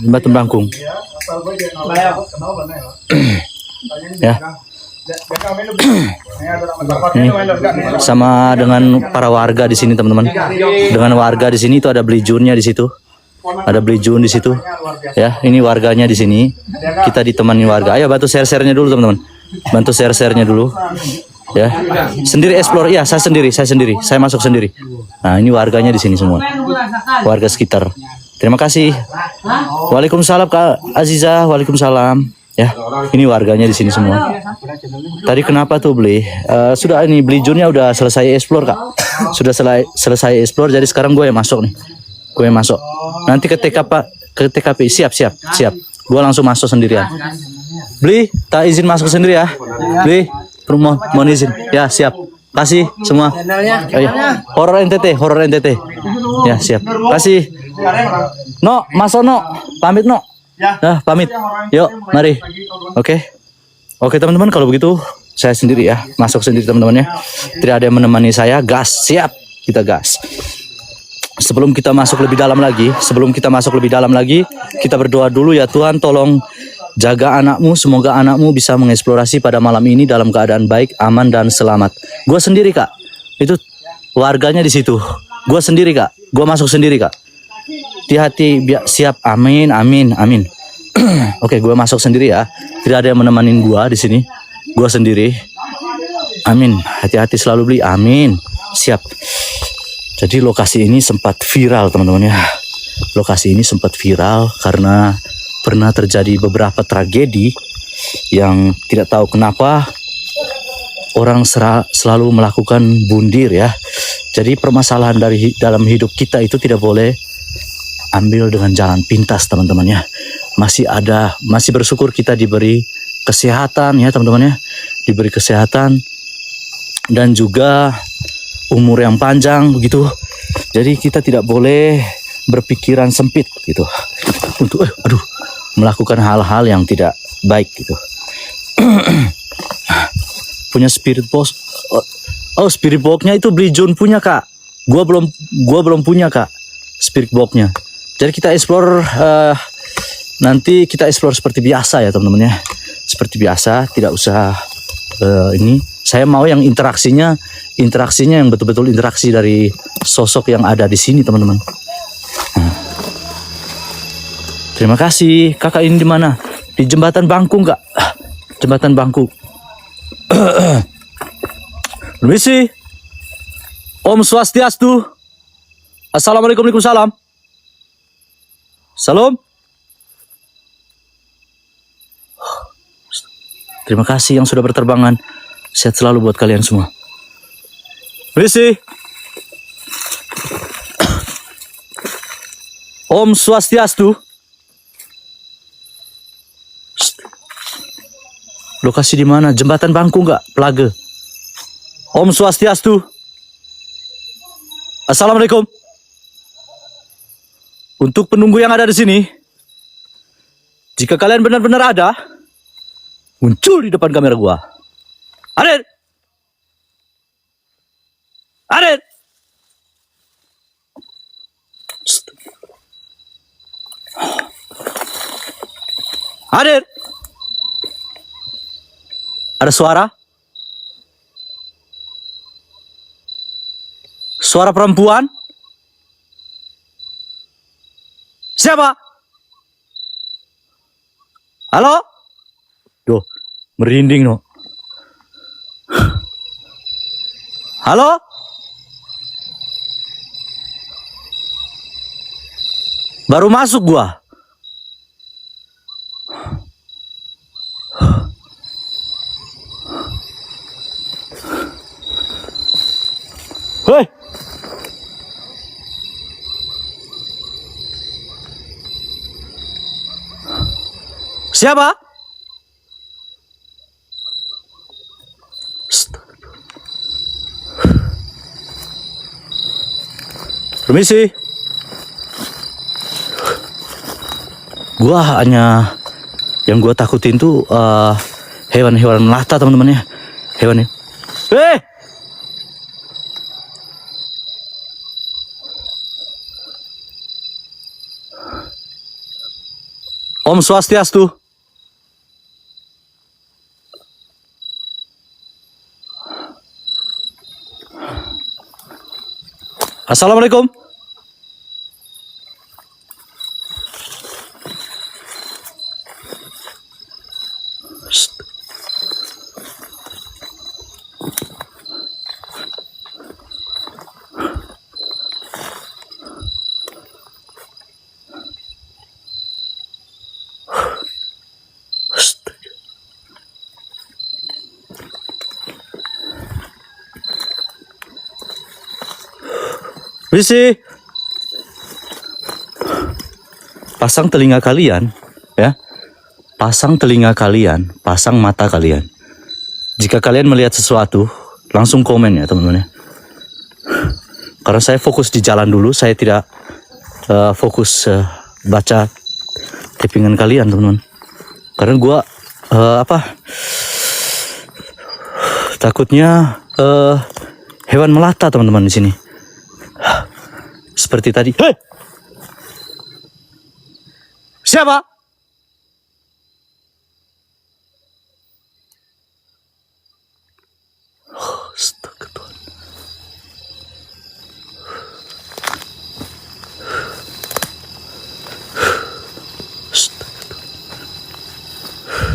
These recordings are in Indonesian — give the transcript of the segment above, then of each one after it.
Jembatan Bangkung. Ya. Ini sama dengan para warga di sini, teman-teman. Dengan warga di sini itu ada beli junnya di situ. Ada beli jun di situ. Ya, ini warganya di sini. Kita ditemani warga. Ayo bantu share-share-nya dulu, teman-teman. Bantu share-share-nya dulu. Ya. Sendiri explore. Ya, saya sendiri. Saya masuk sendiri. Nah, ini warganya di sini semua. Warga sekitar. Terima kasih. Waalaikumsalam Kak Aziza. Waalaikumsalam. Ya, ini warganya di sini semua. Tadi kenapa tuh beli? Sudah ini beli junnya udah selesai explore Kak. Sudah selesai explore. Jadi sekarang gue yang masuk nih. Gue yang masuk. Nanti ke TKP siap. Gue langsung masuk sendirian. Beli, tak izin masuk sendiri ya. Beli, mohon izin. Ya siap. Kasih semua. Horor NTT. Ya siap. Kasih. No, masuk no. Pamit no. Ya, pamit. Yuk, mari. Oke, teman-teman, kalau begitu saya sendiri ya, masuk sendiri teman-teman ya. Tidak ada yang menemani saya. Gas, siap. Kita gas. Sebelum kita masuk lebih dalam lagi, kita berdoa dulu ya Tuhan, tolong jaga anakmu, semoga anakmu bisa mengeksplorasi pada malam ini dalam keadaan baik, aman dan selamat. Gue sendiri Kak. Itu warganya di situ. Gue sendiri Kak. Gue masuk sendiri Kak. Hati-hati, siap. Amin. Oke, gue masuk sendiri ya. Tidak ada yang menemani gue di sini. Gue sendiri. Amin. Hati-hati selalu beli. Amin. Siap. Jadi lokasi ini sempat viral teman-teman ya. Lokasi ini sempat viral karena pernah terjadi beberapa tragedi yang tidak tahu kenapa orang selalu melakukan bundir ya. Jadi permasalahan dalam hidup kita itu tidak boleh ambil dengan jalan pintas teman-teman ya. Masih bersyukur kita diberi kesehatan ya teman-teman ya. Diberi kesehatan dan juga umur yang panjang begitu. Jadi kita tidak boleh berpikiran sempit gitu. Untuk melakukan hal-hal yang tidak baik gitu. Punya spirit box. Oh, spirit box-nya itu beli Jun punya Kak. Gua belum punya Kak. Spirit box-nya. Jadi kita explore nanti kita explore seperti biasa ya teman-teman ya. Seperti biasa, tidak usah ini. Saya mau yang interaksinya yang betul-betul interaksi dari sosok yang ada di sini teman-teman. Nah. Terima kasih. Kakak ini di mana? Di Jembatan Bangkung Kak. Jembatan Bangkung. Permisi. Om Swastiastu. Assalamualaikum. Waalaikumsalam. Salam. Terima kasih yang sudah berterbangan. Sehat selalu buat kalian semua. Permisi. Om Swastiastu. Lokasi di mana? Jembatan Bangkung nggak? Pelage. Om Swastiastu. Assalamualaikum. Untuk penunggu yang ada di sini, jika kalian benar-benar ada, muncul di depan kamera gua. Hadir. Hadir. Ada suara? Suara perempuan? Siapa? Halo? Duh, merinding no. Halo? Baru masuk gua. Hei. Siapa? Permisi. Gua hanya yang gua takutin tuh hewan-hewan melata teman-teman ya. Hewan. Om Swastiastu. Assalamualaikum. Visi, pasang telinga kalian, ya, pasang telinga kalian, pasang mata kalian. Jika kalian melihat sesuatu, langsung komen ya teman-teman ya. Karena saya fokus di jalan dulu, saya tidak fokus baca typingan kalian teman-teman. Karena gua takutnya hewan melata teman-teman di sini. Seperti tadi. Hei! Siapa? Astaga Tuhan.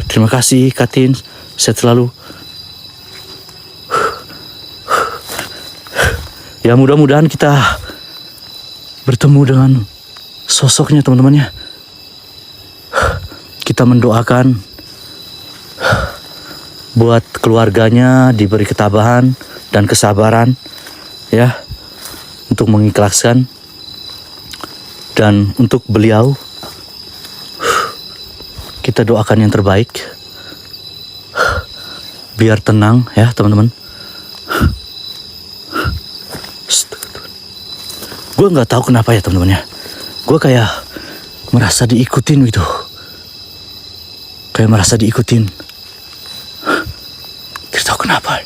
Terima kasih Katin, sehat selalu. Ya mudah-mudahan kita bertemu dengan sosoknya teman-teman ya. Kita mendoakan buat keluarganya diberi ketabahan dan kesabaran ya untuk mengikhlaskan, dan untuk beliau kita doakan yang terbaik biar tenang ya teman-teman. Gue nggak tahu kenapa ya teman-teman ya. Gue kayak merasa diikutin gitu. Kayak merasa diikutin. Tidak tahu kenapa.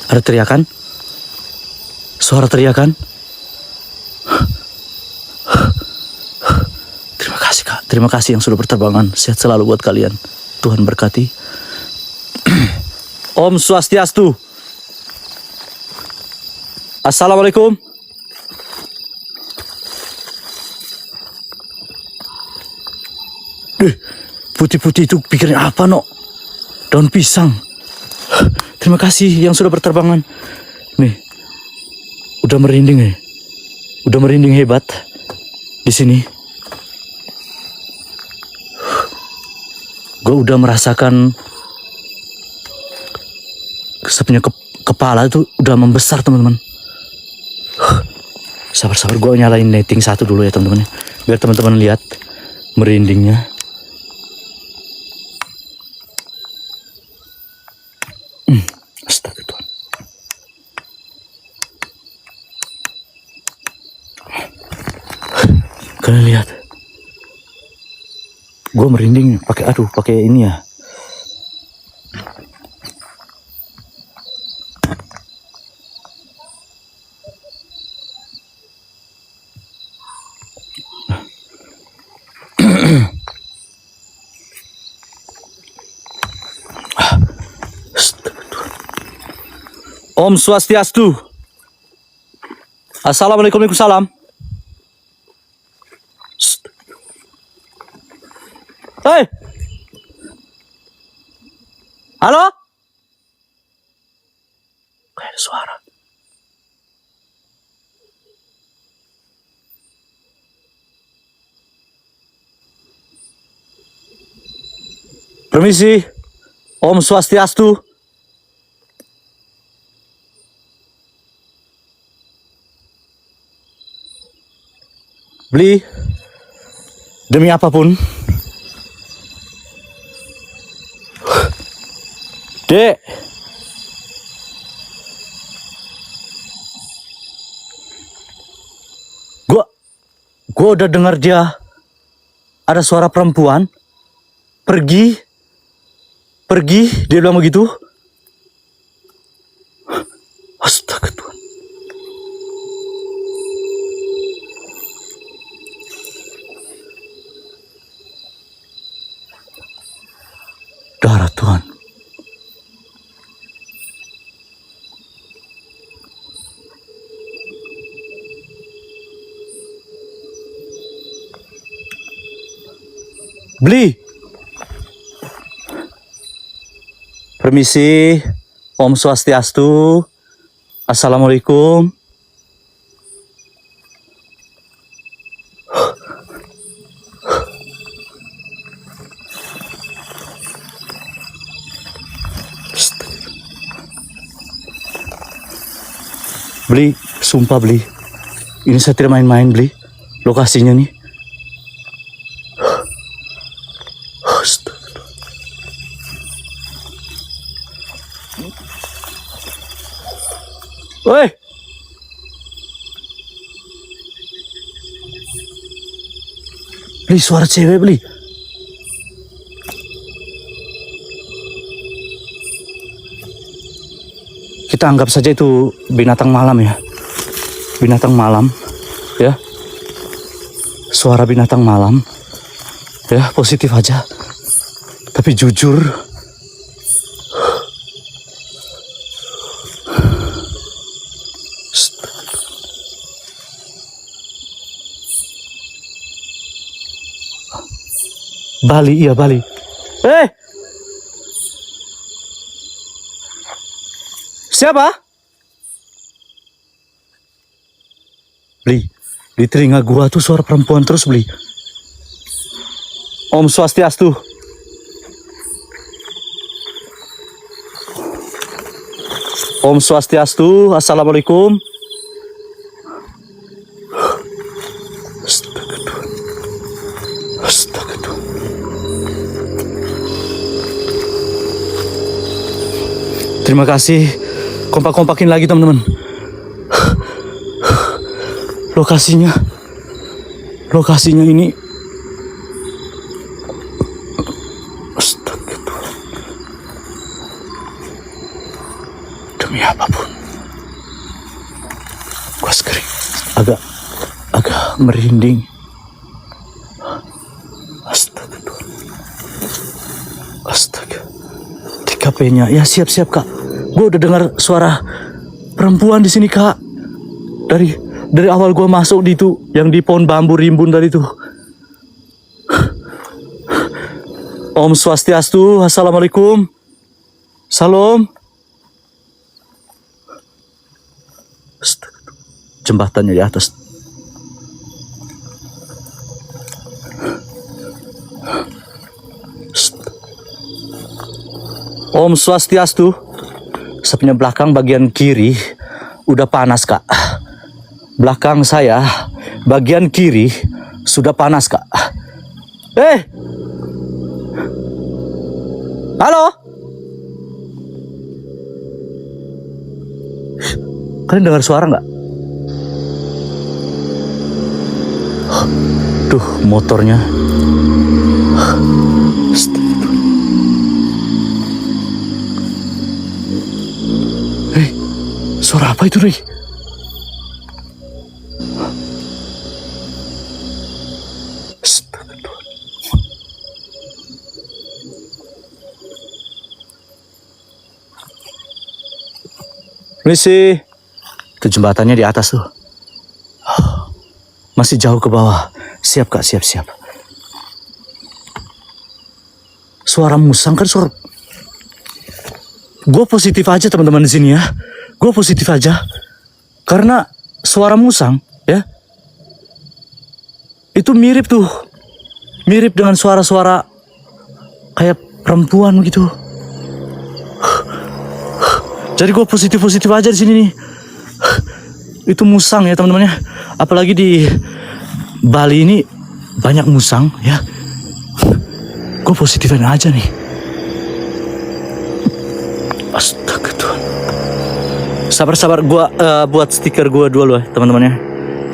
Ada teriakan? Suara teriakan? Terima kasih Kak. Terima kasih yang sudah berterbangan. Sehat selalu buat kalian. Tuhan berkati. Om Swastiastu. Assalamualaikum. Putih-putih itu pikirin apa no? Daun pisang. Terima kasih yang sudah berterbangan. Nih, udah merinding nih. Udah merinding hebat di sini. Gue udah merasakan sebenarnya kepala itu udah membesar teman-teman. Sabar-sabar, gue nyalain netting satu dulu ya teman-teman, biar teman-teman lihat merindingnya. Astaga Tuhan. Kalian lihat, gue merinding pakai ini ya. Om Swastiastu. Assalamualaikum. Waalaikumsalam. Hei. Halo? Kayak ada suara. Permisi. Om Swastiastu. Beli demi apapun. Dek. Gua udah dengar dia ada suara perempuan pergi, dia bilang begitu. Astaga Tuhan. Beli. Permisi. Om Swastiastu. Assalamualaikum. Beli, sumpah Beli. Ini saya tidak main-main Beli. Lokasinya nih. Woi. Beli, suara cewek Beli. Kita anggap saja itu binatang malam ya. Binatang malam ya. Suara binatang malam. Ya, positif aja. Tapi jujur, Bali, iya Bali. Siapa? Beli, di telinga gua tuh suara perempuan terus Beli. Om Swastiastu. Om Swastiastu. Assalamualaikum. Astaga Tuhan. Astaga Tuhan. Terima kasih. Kompak-kompakin lagi teman-teman. Lokasinya ini. Astaga Tuhan. Demi apapun, gua sering agak merinding. Astaga Tuhan. Astaga. Di KP-nya. Ya siap-siap Kak. Gue udah dengar suara perempuan di sini Kak. Dari awal gue masuk di itu, yang di pohon bambu rimbun tadi tuh. Om Swastiastu. Assalamualaikum. Salam. Jembatannya di atas. Om Swastiastu. Sebenarnya belakang bagian kiri udah panas Kak. Belakang saya bagian kiri sudah panas Kak. Halo? Kalian dengar suara nggak? Tuh motornya. Suara apa itu, Ri? Misi. Itu jembatannya di atas tuh. Masih jauh ke bawah. Siap Kak, siap. Suara musang kan suara. Gue positif aja teman-teman di sini ya. Gue positif aja. Karena suara musang ya. Itu mirip tuh. Mirip dengan suara-suara kayak perempuan gitu. Jadi gue positif aja di sini nih. Itu musang ya teman-teman ya. Apalagi di Bali ini banyak musang ya. Gue positifin aja nih. Astaga Tuhan. Sabar, gue buat stiker gue dulu ya teman-teman ya.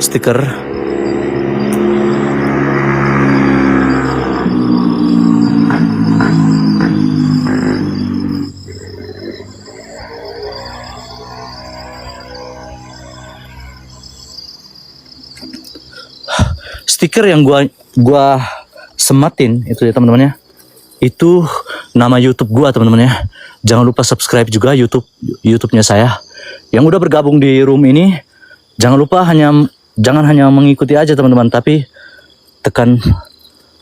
Stiker. Stiker yang gua sematin itu ya teman-teman ya. Itu nama YouTube gua teman-teman ya. Jangan lupa subscribe juga YouTube-nya saya. Yang udah bergabung di room ini, jangan lupa jangan hanya mengikuti aja teman-teman, tapi tekan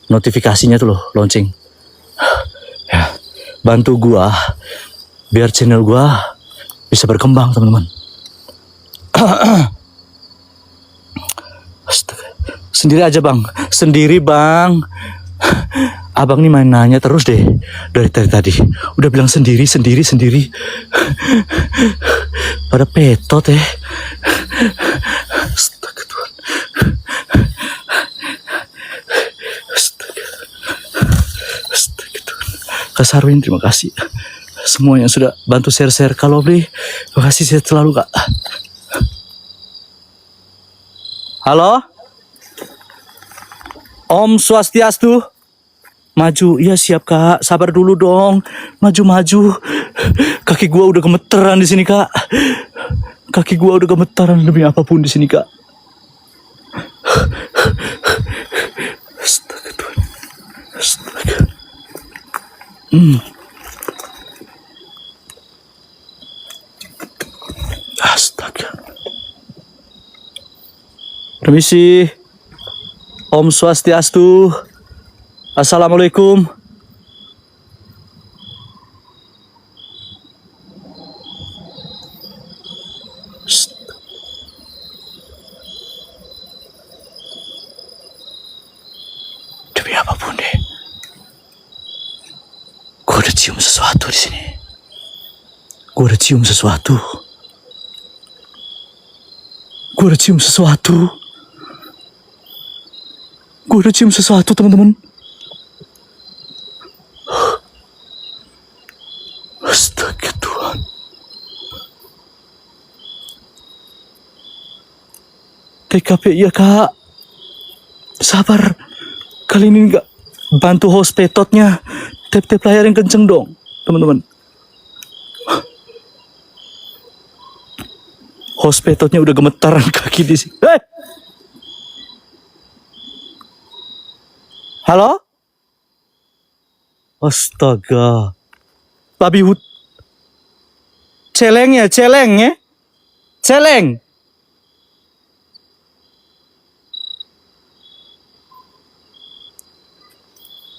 notifikasinya tuh loh, lonceng. Ya, bantu gua biar channel gua bisa berkembang, teman-teman. Sendiri aja bang, sendiri bang. Abang nih main nanya terus deh dari tadi. Udah bilang sendiri. Pada petot ya. Astaga Tuhan. Astaga Tuhan. Kak Sarwin, terima kasih. Semua yang sudah bantu share-share kalau beli. Terima kasih, sehat selalu Kak. Halo? Om Swastiastu. Maju, iya siap Kak. Sabar dulu dong. Maju. Kaki gua udah gemeteran di sini Kak. Kaki gua udah gemeteran demi apapun di sini Kak. Astaga Tuhan. Astaga. Astaga. Permisi. Om Swastiastu. Assalamualaikum. Demi apapun deh, gue udah cium sesuatu di sini. Gue udah cium sesuatu, teman-teman. Astaga Tuhan. TKP ya Kak. Sabar. Kali ini enggak bantu host petotnya. Tap layar yang kenceng dong, teman-teman. Host petotnya udah gemetaran kaki di sini. Hey! Halo? Astaga. Babi hut. Celeng.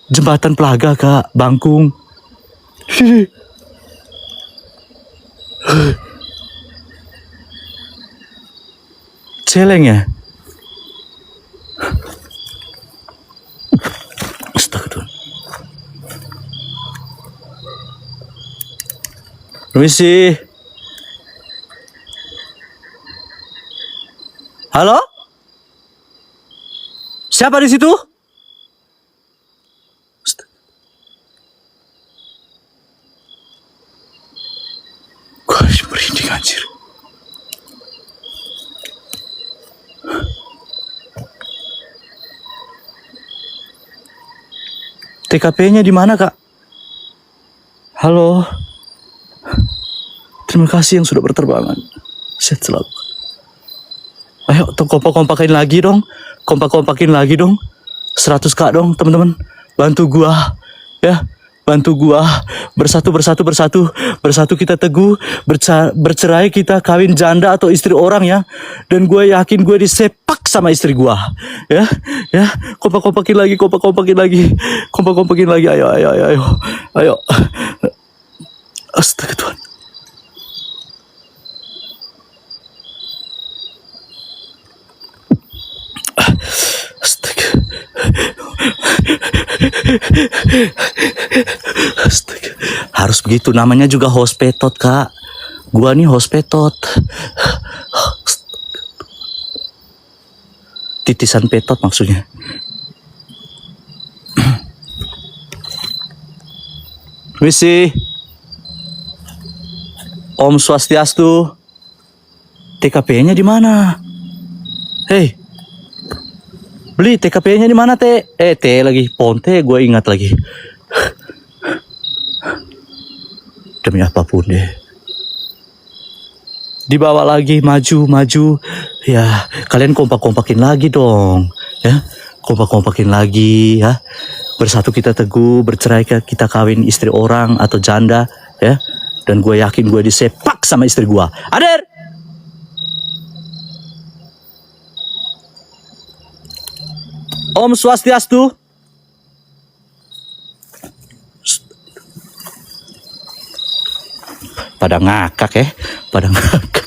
Jembatan Pelaga Kak, Bangkung. Celeng ya? Astaga Tuhan. Permisi. Halo? Siapa di situ? Gue merinding anjir. TKP-nya di mana Kak? Halo. Terima kasih yang sudah berterbangan. Sehat selalu. Ayo, kompak-kompakin lagi dong. 100K dong, teman-teman. Bantu gua. Ya, bantu gua. Bersatu kita teguh. Bercerai kita kawin janda atau istri orang ya. Dan gue yakin gue disepak sama istri gua. Ya. Kompak-kompakin lagi. Ayo. Astaga Tuhan. Astaga. Harus begitu, namanya juga host petot Kak. Gua nih host petot. Titisan petot maksudnya. Misi. Om Swastiastu. TKP-nya di mana? Hei. Beli TKP-nya di mana T lagi Ponte, gue ingat lagi. Demi apapun deh. Dibawa lagi, maju. Ya, kalian kompak-kompakin lagi dong. Ya, kompak-kompakin lagi ya. Bersatu kita teguh, bercerai kita kawin istri orang atau janda ya. Dan gue yakin gue disepak sama istri gue. Ader! Om Swastiastu. pada ngakak ya, pada ngakak.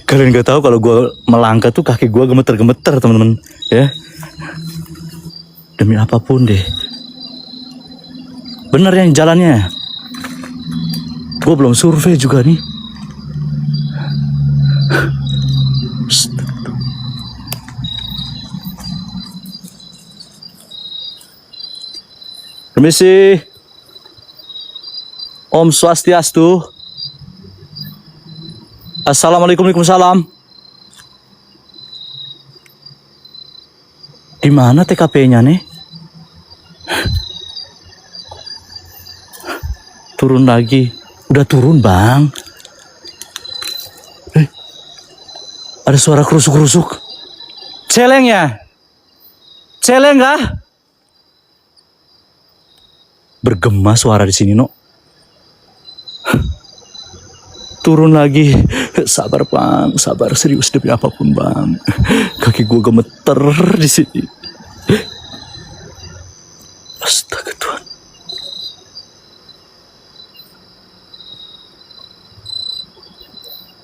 Kalian gak tahu kalau gue melangkah tuh kaki gue gemeter-gemeter teman-teman ya. Demi apapun deh. Bener yang jalannya. Gue belum survei juga nih. Permisi. Om Swastiastu. Assalamualaikum, waalaikumsalam. Di mana TKP-nya nih? Turun lagi. Udah turun, Bang. Ada suara kerusuk-kerusuk. Celeng ya? Celeng kah? Bergema suara di sini, no. Turun lagi. Sabar, Bang. Sabar, serius demi apapun, Bang. Kaki gue gemeter di sini. Astaga Tuhan.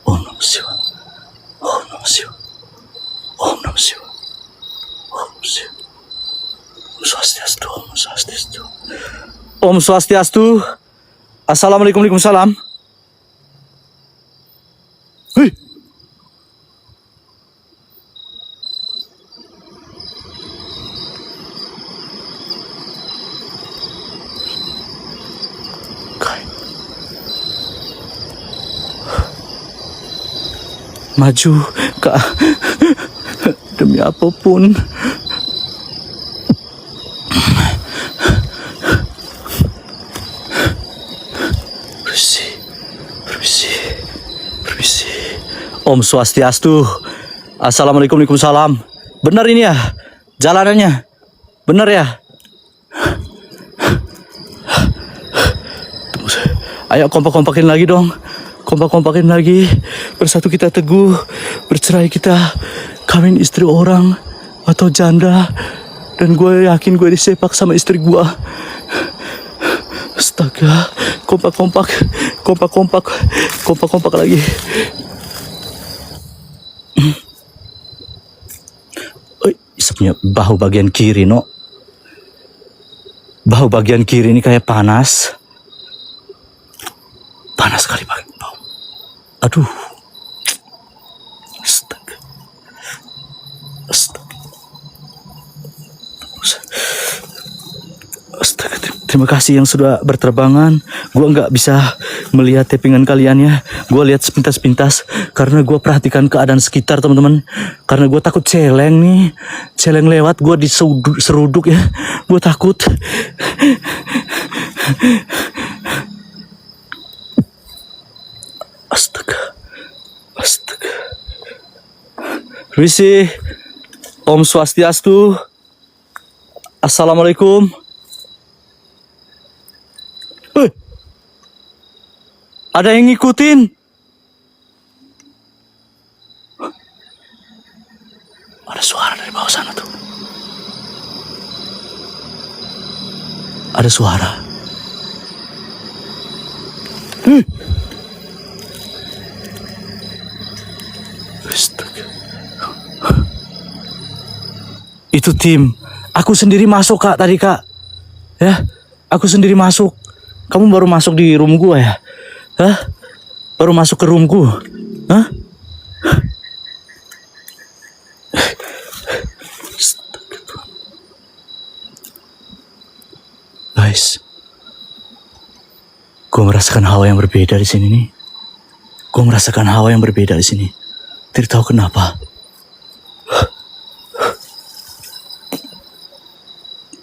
Om Namah Shivaya. Om Namah Shivaya. Om Namah Shivaya. Om Namah Shivaya. Om Swastiastu. Om Swastiastu. Om Swastiastu. Assalamualaikum, waalaikumsalam. Hei. Maju, Kak. Demi apapun. Permisi. Permisi. Permisi. Om Swastiastu. Assalamualaikum, waalaikumsalam. Benar ini ya? Jalanannya? Benar ya? Ayo kompak-kompakin lagi dong. Kompak-kompakin lagi. Bersatu kita teguh. Bercerai kita. Kawin istri orang atau janda. Dan gue yakin gue disepak sama istri gue. Astaga. Kompak-kompak. Kompak-kompak. Kompak-kompak lagi. Isapnya bahu bagian kiri, no. Bahu bagian kiri ini kayak panas. Panas sekali bau. Aduh. Astaga. Astaga. Astaga. Terima kasih yang sudah berterbangan. Gue nggak bisa melihat tappingan kalian ya. Gue lihat sepintas-pintas karena gue perhatikan keadaan sekitar teman-teman. Karena gue takut celeng nih. Celeng lewat gue diseruduk ya. Gue takut. Astaga. Astaga. Permisi. Om Swastiastu. Assalamualaikum. Ada yang ngikutin. Ada suara dari bawah sana tuh. Ada suara. Astaga. Itu tim. Aku sendiri masuk Kak tadi Kak. Ya, aku sendiri masuk. Kamu baru masuk di room gua ya? Hah? Baru masuk ke room gua? Hah? Guys, gue merasakan hawa yang berbeda di sini nih. Gue merasakan hawa yang berbeda di sini. Tidak tahu kenapa.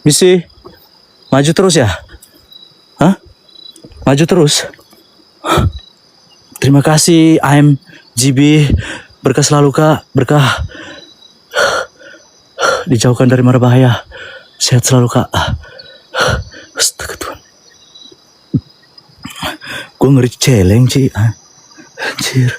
Misi, maju terus ya? Hah? Maju terus. Terima kasih, I'm GB. Berkah selalu Kak, berkah. Dijauhkan dari mara bahaya. Sehat selalu Kak. Astaga Tuhan. Gue ngeri celeng Ci. Anjir.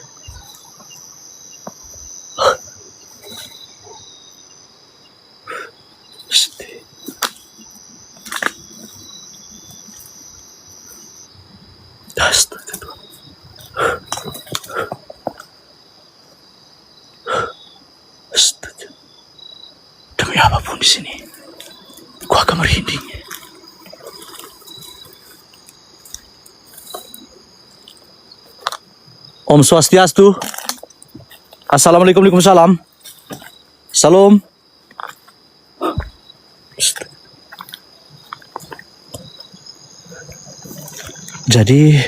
apapun di sini, gua akan merinding. Om Swastiastu. Assalamualaikum, waalaikumsalam. Salam. Jadi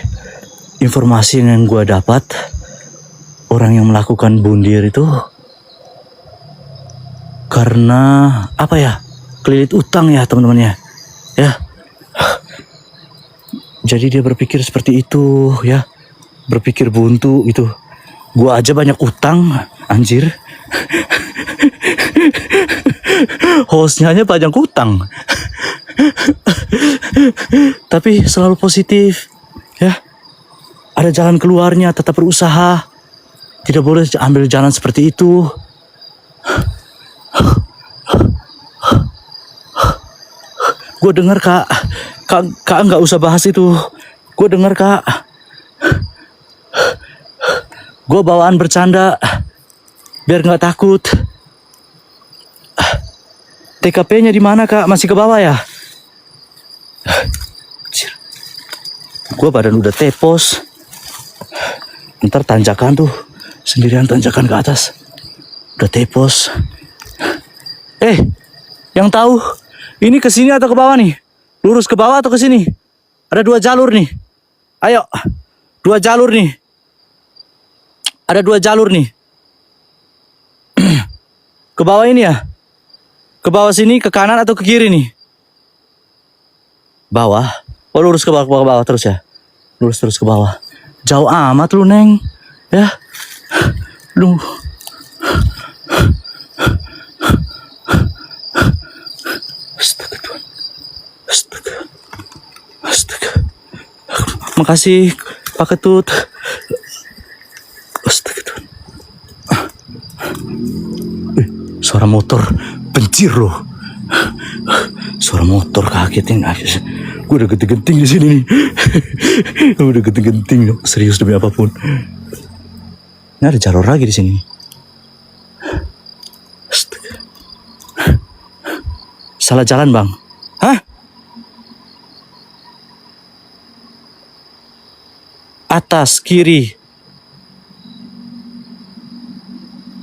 informasi yang gue dapat, orang yang melakukan bundir itu karena apa ya, kelilit utang ya teman-teman ya. Jadi dia berpikir seperti itu ya, berpikir buntu gitu. Gue aja banyak utang anjir. Hostnya aja banyak utang. Tapi selalu positif ya. Ada jalan keluarnya, tetap berusaha. Tidak boleh ambil jalan seperti itu. Gue dengar kak nggak usah bahas itu. Gue dengar kak. Gue bawaan bercanda biar nggak takut. TKP-nya di mana kak? Masih ke bawah ya? Gue badan udah tepos. Ntar tanjakan tuh sendirian, tanjakan ke atas. Udah tepos. Yang tahu ini ke sini atau ke bawah nih? Lurus ke bawah atau ke sini? Ada 2 jalur nih. Ayo, 2 jalur nih. Ada 2 jalur nih. Ke bawah ini ya? Ke bawah sini, ke kanan atau ke kiri nih? Bawah. Oh, lurus ke bawah terus ya? Lurus terus ke bawah. Jauh amat lu, Neng. Ya. Lu. Astaga Tuhan. Astaga. Makasih Pak Ketut. Astaga Tuhan. Suara motor. Benci loh. Suara motor kagetin. Gue udah genting-genting di sini nih. Udah genting-genting. Serius demi apapun. Ini ada jalur lagi di sini. Astaga. Salah jalan bang. Hah? Atas, kiri.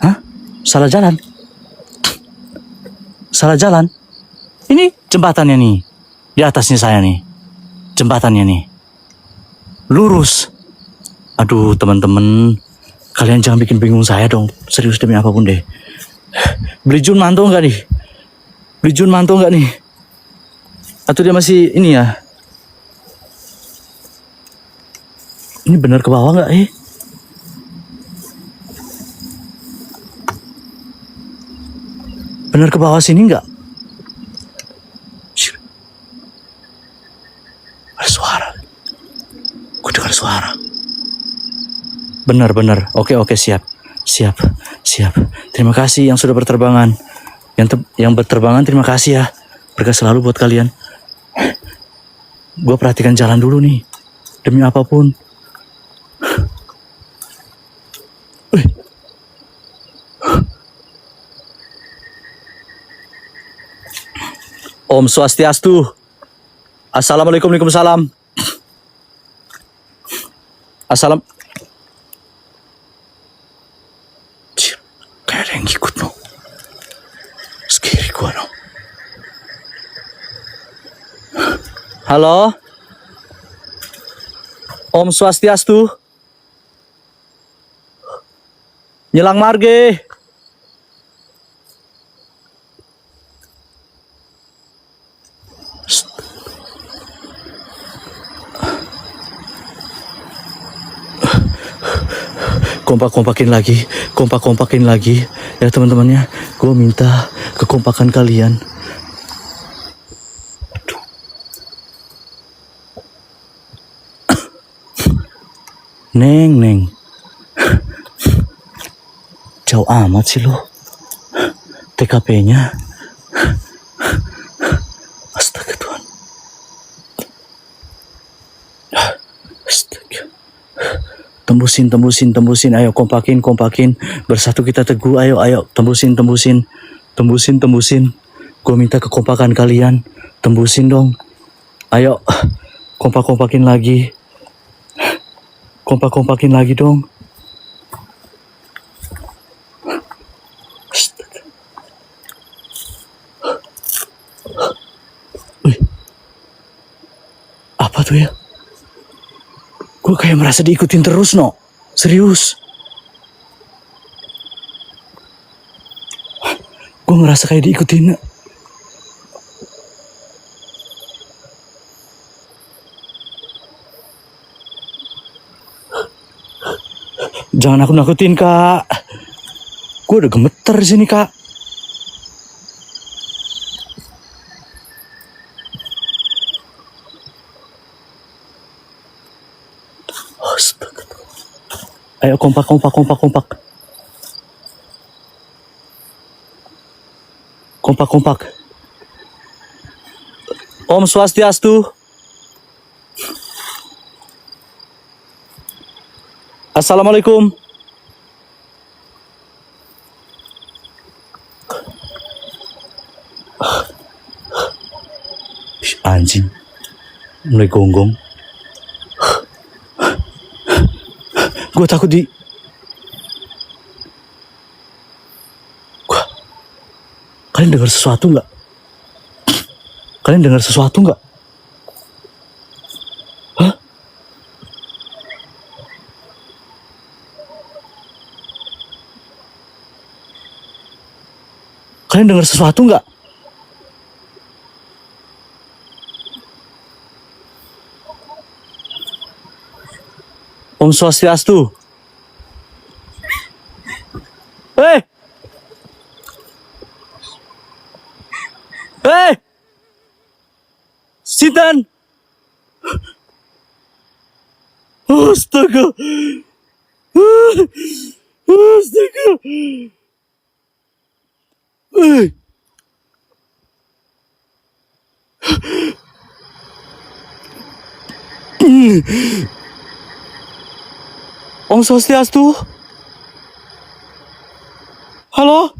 Hah? Salah jalan. Salah jalan. Ini jembatannya nih. Di atasnya saya nih. Jembatannya nih. Lurus. Aduh teman-teman. Kalian jangan bikin bingung saya dong. Serius demi apapun deh. Beli Jun mantul gak nih? Beli Jun mantul gak nih? Atau dia masih ini ya? Ini benar ke bawah gak Benar ke bawah sini nggak? Ada suara. Gue dengar suara. Benar. Oke, siap. Terima kasih yang sudah berterbangan. Yang berterbangan terima kasih ya. Berkah selalu buat kalian. Gue perhatikan jalan dulu nih. Demi apapun. Om Swastiastu. Assalamualaikum, waalaikumsalam. Assalam. Kayak ada yang ngikut no. Scary gua no. Halo. Om Swastiastu. Nyelang marge. Kompak-kompakin lagi ya teman-temannya. Gue minta kekompakan kalian. Aduh. Neng jauh amat sih lo TKP-nya. Astaga Tuhan. Astaga. Tembusin, ayo kompakin, bersatu kita teguh, ayo, tembusin. Gue minta kekompakan kalian. Tembusin dong. Ayo, kompak-kompakin lagi. Kompak-kompakin lagi dong. Wih. Apa tuh ya? Gue kayak merasa diikutin terus, no. Serius. Gue ngerasa kayak diikutin. Jangan aku nakutin, Kak. Gue udah gemeter di sini, Kak. Ayo kompak. Kompak. Om Swastiastu. Assalamualaikum. Anjing. Mulai gonggong. Gue takut Kalian dengar sesuatu nggak? Hah? Kalian dengar sesuatu nggak? Om Swastiastu. Hei! Sinten? Astaga. Om Swastiastu. Halo?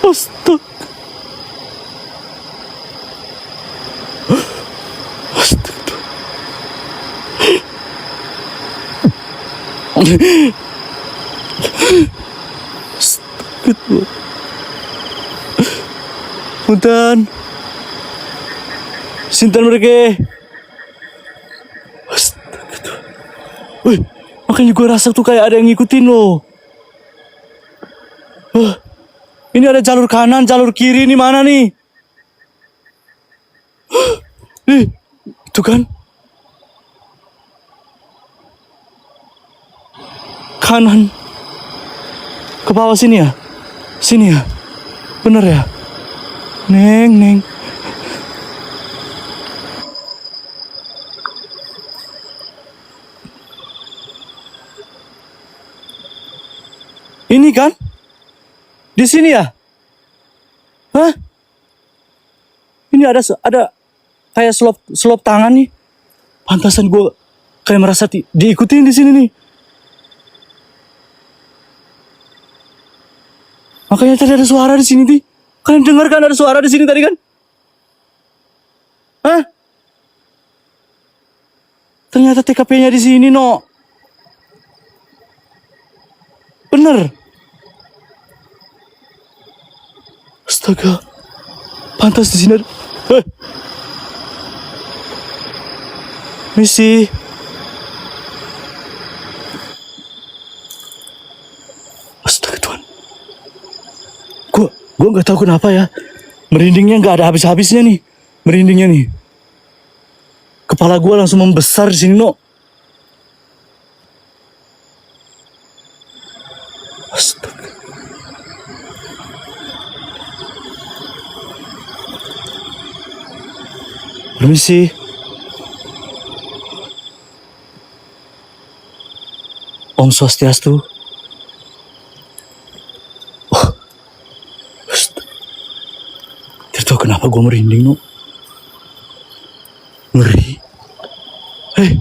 Astaga. Punten. Sinten mereka? Wih, makanya gue rasa tuh kayak ada yang ngikutin loh. Ini ada jalur kanan, jalur kiri, ini mana nih? Nih, itu kan? Kanan. Ke bawah sini ya? Sini ya? Bener ya? Neng. Ini kan? Di sini ya? Hah? Ini ada kayak selop tangan nih. Pantasan gue kayak merasa diikutin di sini nih. Makanya tadi ada suara di sini nih. Kalian dengar kan ada suara di sini tadi kan? Hah? Ternyata TKP-nya di sini, no. Bener. Astaga. Pantas di sini. Misi. Astaga Tuhan. Gue nggak tahu kenapa ya. Merindingnya nggak ada habis-habisnya nih. Merindingnya nih. Kepala gue langsung membesar di sini, no. Astaga. Permisi. Om Swastiastu. Oh. Tidak tahu kenapa gue merinding, no. Ngeri. Hei.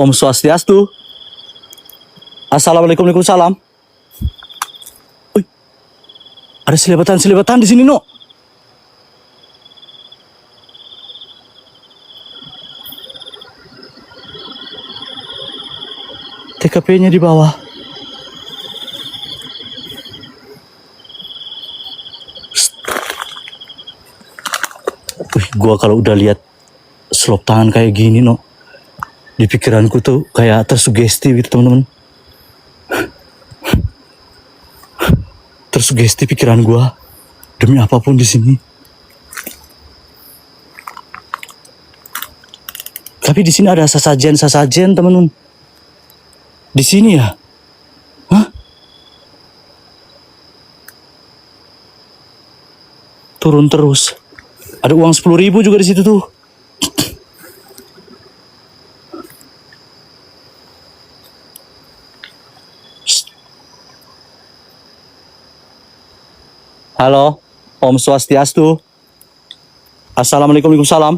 Om Swastiastu. Assalamualaikum, waalaikumsalam. Uy, ada selebatan di sini, No. TKP-nya di bawah. Gua kalau udah lihat selop tangan kayak gini, No, di pikiranku tuh kayak tersugesti gitu, teman-teman. Tersugesti pikiran gua demi apapun di sini. Tapi di sini ada sesajen, teman-teman. Di sini ya? Hah? Turun terus. Ada uang 10.000 juga di situ tuh. Halo, Om Swastiastu. Assalamualaikum, waalaikumsalam.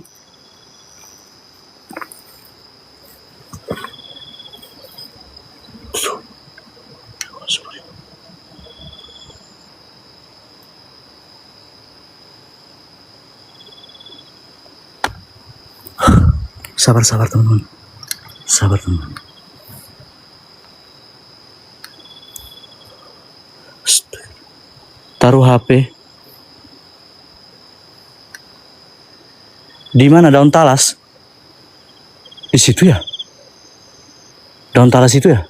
Sabar teman-teman. Sabar teman-teman. Taruh HP. Di mana daun talas? Di situ ya? Daun talas itu ya?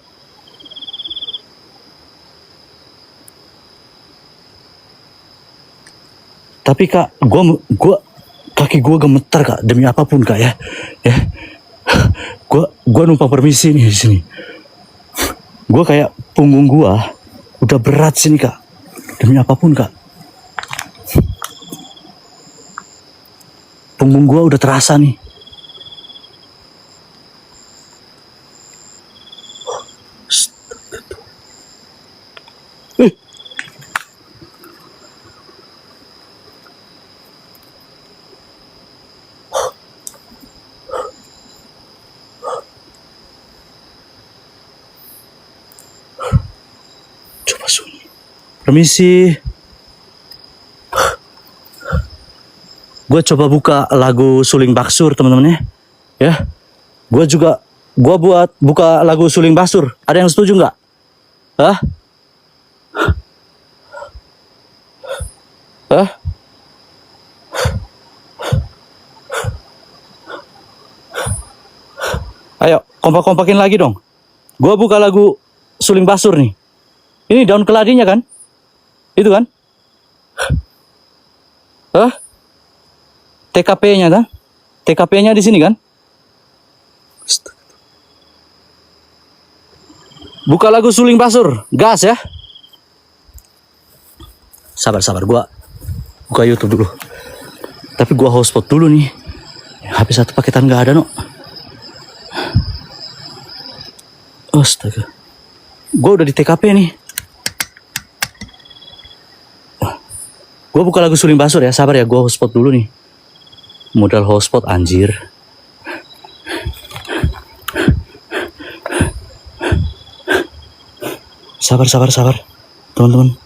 Tapi Kak, kaki gua gemetar Kak, demi apapun Kak ya. Gua numpang permisi nih di sini. Gua kayak punggung gua udah berat sini Kak. Demi apapun Kak. Punggung gua udah terasa nih. Coba sunyi. Permisi. Gue coba buka lagu Suling Baksur teman-teman ya. Gue buat buka lagu Suling Baksur. Ada yang setuju nggak? Hah? Hah? Ayo, kompak-kompakin lagi dong. Gue buka lagu Suling Baksur nih. Ini daun keladinya kan? Itu kan? Hah? TKP-nya kan? TKP-nya di sini kan? Buka lagu Suling Baksur, gas ya. Sabar, gua buka YouTube dulu. Tapi gua hotspot dulu nih. HP satu paketan nggak ada, No. Astaga. Gua udah di TKP nih. Gua buka lagu Suling Baksur ya, sabar ya, gua hotspot dulu nih. Modal hotspot anjir. Sabar teman-teman.